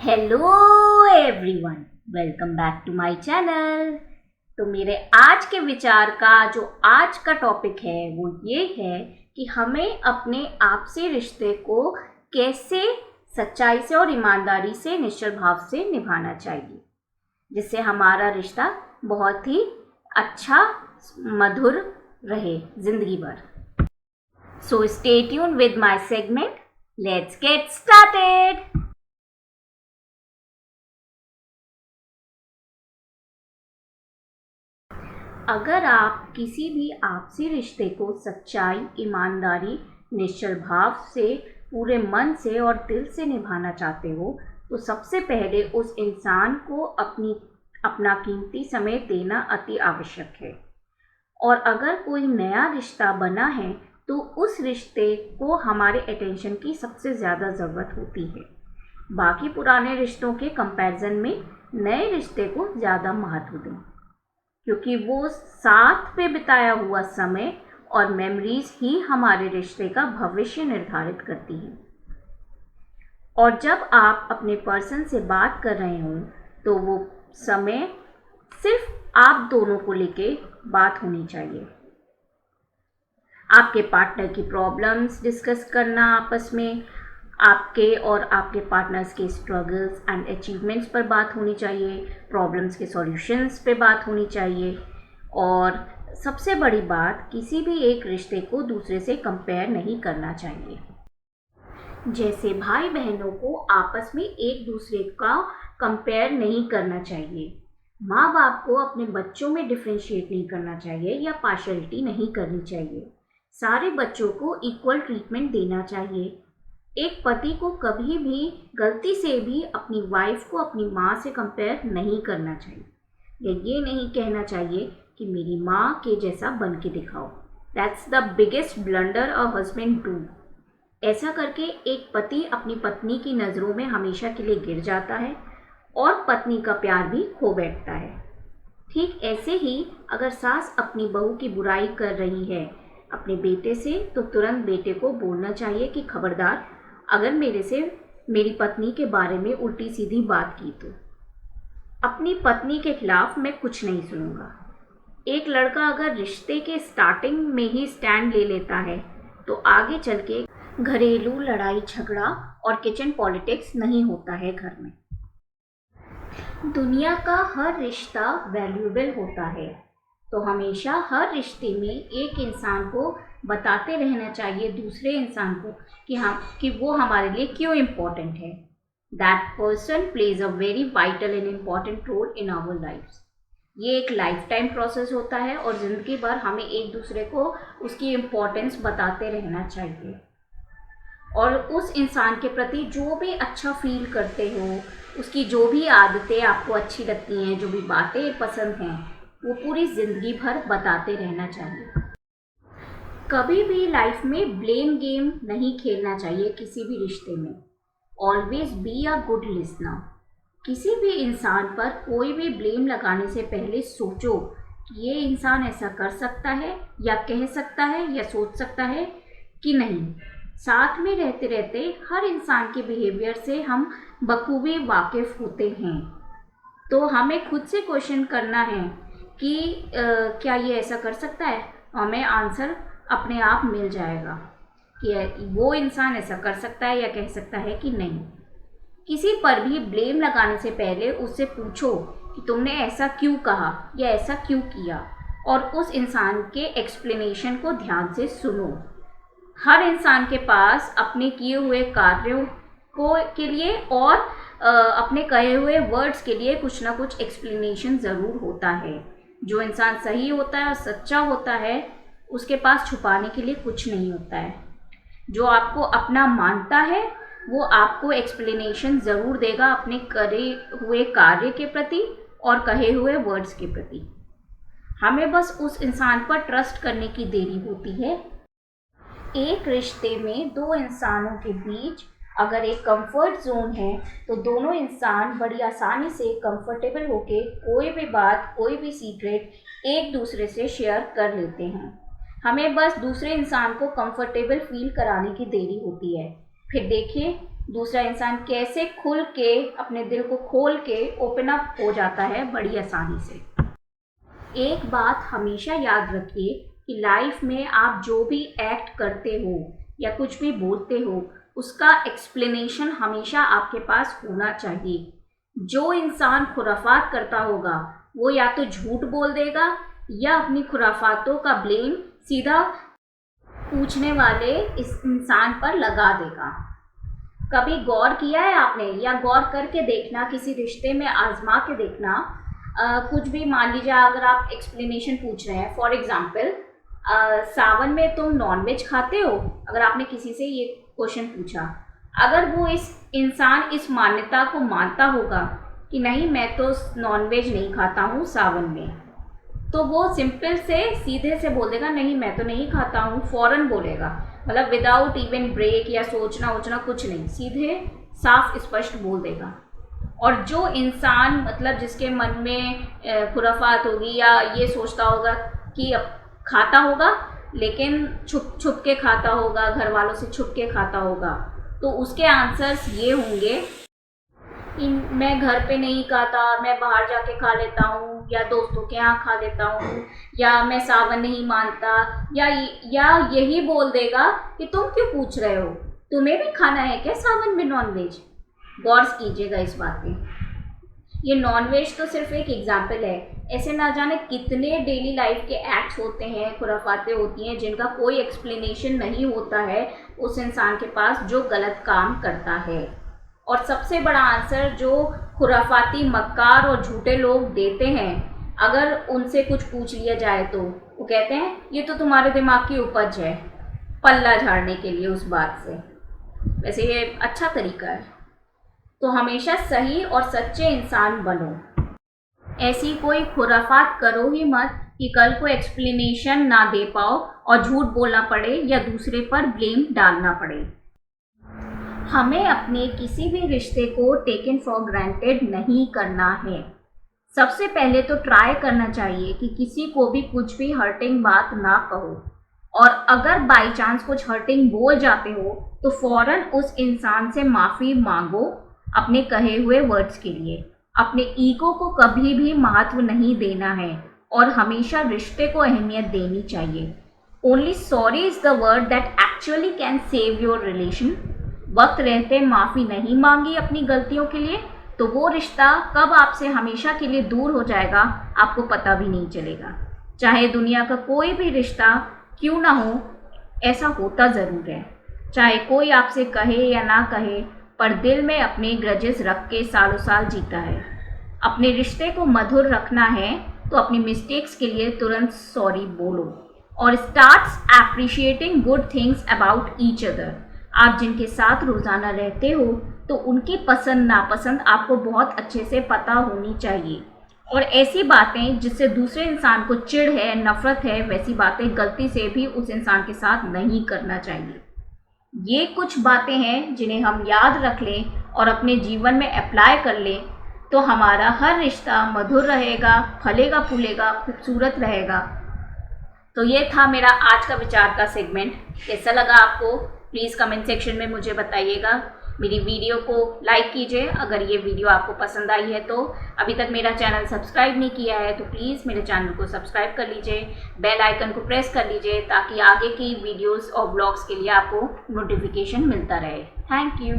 Hello everyone, welcome back to my channel. तो मेरे आज के विचार का जो आज का टॉपिक है वो ये है कि हमें अपने आप से रिश्ते को कैसे सच्चाई से और ईमानदारी से निश्चल भाव से निभाना चाहिए, जिससे हमारा रिश्ता बहुत ही अच्छा मधुर रहे जिंदगी भर। So stay tune with my segment. Let's get started. अगर आप किसी भी आपसी रिश्ते को सच्चाई, ईमानदारी, निश्चल भाव से, पूरे मन से और दिल से निभाना चाहते हो, तो सबसे पहले उस इंसान को अपना कीमती समय देना अति आवश्यक है। और अगर कोई नया रिश्ता बना है तो उस रिश्ते को हमारे अटेंशन की सबसे ज़्यादा ज़रूरत होती है। बाकी पुराने रिश्तों के कंपैरिजन में नए रिश्ते को ज़्यादा महत्व दें, क्योंकि वो साथ पे बिताया हुआ समय और मेमोरीज ही हमारे रिश्ते का भविष्य निर्धारित करती हैं। और जब आप अपने पर्सन से बात कर रहे हो तो वो समय सिर्फ आप दोनों को लेके बात होनी चाहिए। आपके पार्टनर की प्रॉब्लम्स डिस्कस करना आपस में, आपके और आपके पार्टनर्स के स्ट्रगल्स एंड अचीवमेंट्स पर बात होनी चाहिए, प्रॉब्लम्स के सॉल्यूशंस पे बात होनी चाहिए। और सबसे बड़ी बात, किसी भी एक रिश्ते को दूसरे से कंपेयर नहीं करना चाहिए। जैसे भाई बहनों को आपस में एक दूसरे का कंपेयर नहीं करना चाहिए। माँ बाप को अपने बच्चों में डिफ्रेंशिएट नहीं करना चाहिए या पार्शलिटी नहीं करनी चाहिए। सारे बच्चों को इक्वल ट्रीटमेंट देना चाहिए। एक पति को कभी भी गलती से भी अपनी वाइफ को अपनी माँ से कंपेयर नहीं करना चाहिए, या ये नहीं कहना चाहिए कि मेरी माँ के जैसा बन के दिखाओ। That's the biggest blunder a husband do. ऐसा करके एक पति अपनी पत्नी की नज़रों में हमेशा के लिए गिर जाता है और पत्नी का प्यार भी खो बैठता है। ठीक ऐसे ही अगर सास अपनी बहू की बुराई कर रही है अपने बेटे से, तो तुरंत बेटे को बोलना चाहिए कि खबरदार, अगर मेरे से मेरी पत्नी के बारे में उल्टी सीधी बात की तो अपनी पत्नी के खिलाफ मैं कुछ नहीं सुनूंगा। एक लड़का अगर रिश्ते के स्टार्टिंग में ही स्टैंड ले लेता है तो आगे चल के घरेलू लड़ाई झगड़ा और किचन पॉलिटिक्स नहीं होता है घर में। दुनिया का हर रिश्ता वैल्यूएबल होता है, तो हमेशा हर रिश्ते में एक इंसान को बताते रहना चाहिए दूसरे इंसान को कि वो हमारे लिए क्यों इम्पोर्टेंट है। That person plays a very vital and important role in our lifes. ये एक लाइफ टाइम प्रोसेस होता है और ज़िंदगी भर हमें एक दूसरे को उसकी इम्पोर्टेंस बताते रहना चाहिए। और उस इंसान के प्रति जो भी अच्छा फील करते हो, उसकी जो भी आदतें आपको अच्छी लगती हैं, जो भी बातें पसंद हैं, वो पूरी ज़िंदगी भर बताते रहना चाहिए। कभी भी लाइफ में ब्लेम गेम नहीं खेलना चाहिए किसी भी रिश्ते में। Always be a good listener. किसी भी इंसान पर कोई भी ब्लेम लगाने से पहले सोचो कि ये इंसान ऐसा कर सकता है या कह सकता है या सोच सकता है कि नहीं। साथ में रहते रहते हर इंसान के बिहेवियर से हम बखूबी वाकिफ़ होते हैं, तो हमें खुद से क्वेश्चन करना है कि क्या ये ऐसा कर सकता है। हमें आंसर अपने आप मिल जाएगा कि वो इंसान ऐसा कर सकता है या कह सकता है कि नहीं। किसी पर भी ब्लेम लगाने से पहले उससे पूछो कि तुमने ऐसा क्यों कहा या ऐसा क्यों किया, और उस इंसान के एक्सप्लेनेशन को ध्यान से सुनो। हर इंसान के पास अपने किए हुए कार्यों के लिए और अपने कहे हुए वर्ड्स के लिए कुछ ना कुछ एक्सप्लेनेशन ज़रूर होता है। जो इंसान सही होता है और सच्चा होता है, उसके पास छुपाने के लिए कुछ नहीं होता है। जो आपको अपना मानता है वो आपको एक्सप्लेनेशन ज़रूर देगा अपने करे हुए कार्य के प्रति और कहे हुए वर्ड्स के प्रति। हमें बस उस इंसान पर ट्रस्ट करने की देरी होती है। एक रिश्ते में दो इंसानों के बीच अगर एक कंफर्ट जोन है तो दोनों इंसान बड़ी आसानी से कंफर्टेबल होके कोई भी बात, कोई भी सीक्रेट एक दूसरे से शेयर कर लेते हैं। हमें बस दूसरे इंसान को कंफर्टेबल फील कराने की देरी होती है। फिर देखिए दूसरा इंसान कैसे खुल के अपने दिल को खोल के ओपन अप हो जाता है बड़ी आसानी से। एक बात हमेशा याद रखिए कि लाइफ में आप जो भी एक्ट करते हो या कुछ भी बोलते हो, उसका एक्सप्लेनेशन हमेशा आपके पास होना चाहिए। जो इंसान खुराफात करता होगा वो या तो झूठ बोल देगा या अपनी खुराफातों का ब्लेम सीधा पूछने वाले इस इंसान पर लगा देगा। कभी गौर किया है आपने, या गौर करके देखना, किसी रिश्ते में आजमा के देखना, कुछ भी मान लीजिए अगर आप एक्सप्लेनेशन पूछ रहे हैं, फॉर एग्जांपल सावन में तुम नॉनवेज खाते हो, अगर आपने किसी से ये क्वेश्चन पूछा, अगर वो इस इंसान इस मान्यता को मानता होगा कि नहीं मैं तो नॉनवेज नहीं खाता हूँ सावन में, तो वो सिंपल से सीधे से बोल देगा नहीं मैं तो नहीं खाता हूँ, फ़ौरन बोलेगा, मतलब विदाउट इवन ब्रेक या सोचना वोचना कुछ नहीं, सीधे साफ स्पष्ट बोल देगा। और जो इंसान मतलब जिसके मन में खुराफात होगी या ये सोचता होगा कि अब खाता होगा लेकिन छुप छुप के खाता होगा, घर वालों से छुप के खाता होगा, तो उसके आंसर्स ये होंगे कि मैं घर पे नहीं खाता, मैं बाहर जाके खा लेता हूँ या दोस्तों के यहाँ खा लेता हूँ, या मैं सावन नहीं मानता, या यही बोल देगा कि तुम क्यों पूछ रहे हो, तुम्हें भी खाना है क्या सावन में नॉनवेज। गौर कीजिएगा इस बात पे, ये नॉनवेज तो सिर्फ एक एग्जाम्पल है, ऐसे ना जाने कितने डेली लाइफ के एक्ट्स होते हैं, खुराफातें होती हैं जिनका कोई एक्सप्लेनेशन नहीं होता है उस इंसान के पास जो गलत काम करता है। और सबसे बड़ा आंसर जो खुराफाती मक्कार और झूठे लोग देते हैं, अगर उनसे कुछ पूछ लिया जाए तो वो कहते हैं ये तो तुम्हारे दिमाग की उपज है, पल्ला झाड़ने के लिए उस बात से। वैसे ये अच्छा तरीका है, तो हमेशा सही और सच्चे इंसान बनो, ऐसी कोई खुराफात करो ही मत कि कल को एक्सप्लेनेशन ना दे पाओ और झूठ बोलना पड़े या दूसरे पर ब्लेम डालना पड़े। हमें अपने किसी भी रिश्ते को टेकन फॉर ग्रांटेड नहीं करना है। सबसे पहले तो ट्राई करना चाहिए कि किसी को भी कुछ भी हर्टिंग बात ना कहो, और अगर बाय चांस कुछ हर्टिंग बोल जाते हो तो फ़ौरन उस इंसान से माफ़ी मांगो अपने कहे हुए वर्ड्स के लिए। अपने ईगो को कभी भी महत्व नहीं देना है और हमेशा रिश्ते को अहमियत देनी चाहिए। Only sorry is the word that actually can save your relation. वक्त रहते माफ़ी नहीं मांगी अपनी गलतियों के लिए तो वो रिश्ता कब आपसे हमेशा के लिए दूर हो जाएगा आपको पता भी नहीं चलेगा। चाहे दुनिया का कोई भी रिश्ता क्यों ना हो, ऐसा होता ज़रूर है, चाहे कोई आपसे कहे या ना कहे, पर दिल में अपने ग्रजेस रख के सालों साल जीता है। अपने रिश्ते को मधुर रखना है तो अपनी मिस्टेक्स के लिए तुरंत सॉरी बोलो और starts appreciating good things about each other. आप जिनके साथ रोज़ाना रहते हो तो उनकी पसंद नापसंद आपको बहुत अच्छे से पता होनी चाहिए, और ऐसी बातें जिससे दूसरे इंसान को चिढ़ है, नफ़रत है, वैसी बातें गलती से भी उस इंसान के साथ नहीं करना चाहिए। ये कुछ बातें हैं जिन्हें हम याद रख लें और अपने जीवन में अप्लाई कर लें तो हमारा हर रिश्ता मधुर रहेगा, फलेगा फूलेगा, खूबसूरत रहेगा। तो ये था मेरा आज का विचार का सेगमेंट। कैसा लगा आपको प्लीज़ कमेंट सेक्शन में मुझे बताइएगा। मेरी वीडियो को लाइक कीजिए अगर ये वीडियो आपको पसंद आई है तो। अभी तक मेरा चैनल सब्सक्राइब नहीं किया है तो प्लीज़ मेरे चैनल को सब्सक्राइब कर लीजिए, बेल आइकन को प्रेस कर लीजिए ताकि आगे की वीडियोस और ब्लॉग्स के लिए आपको नोटिफिकेशन मिलता रहे। Thank you.